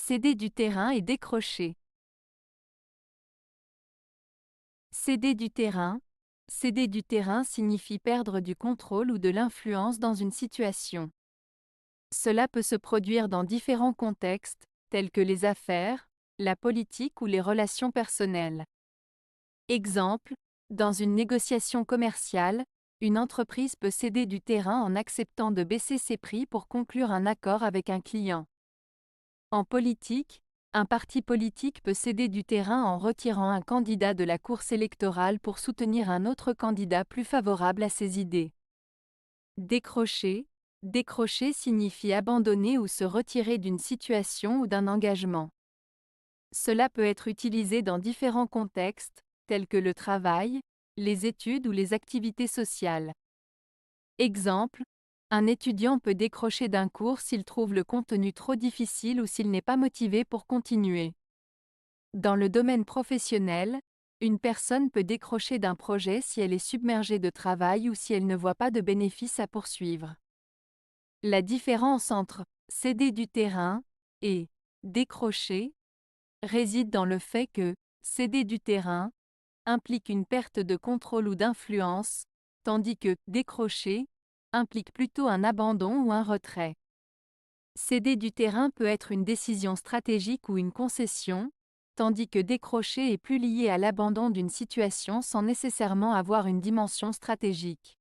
Céder du terrain et décrocher. Céder du terrain. Céder du terrain signifie perdre du contrôle ou de l'influence dans une situation. Cela peut se produire dans différents contextes, tels que les affaires, la politique ou les relations personnelles. Exemple, dans une négociation commerciale, une entreprise peut céder du terrain en acceptant de baisser ses prix pour conclure un accord avec un client. En politique, un parti politique peut céder du terrain en retirant un candidat de la course électorale pour soutenir un autre candidat plus favorable à ses idées. Décrocher. Décrocher signifie abandonner ou se retirer d'une situation ou d'un engagement. Cela peut être utilisé dans différents contextes, tels que le travail, les études ou les activités sociales. Exemple, un étudiant peut décrocher d'un cours s'il trouve le contenu trop difficile ou s'il n'est pas motivé pour continuer. Dans le domaine professionnel, une personne peut décrocher d'un projet si elle est submergée de travail ou si elle ne voit pas de bénéfice à poursuivre. La différence entre céder du terrain et décrocher réside dans le fait que céder du terrain implique une perte de contrôle ou d'influence, tandis que décrocher implique plutôt un abandon ou un retrait. Céder du terrain peut être une décision stratégique ou une concession, tandis que décrocher est plus lié à l'abandon d'une situation sans nécessairement avoir une dimension stratégique.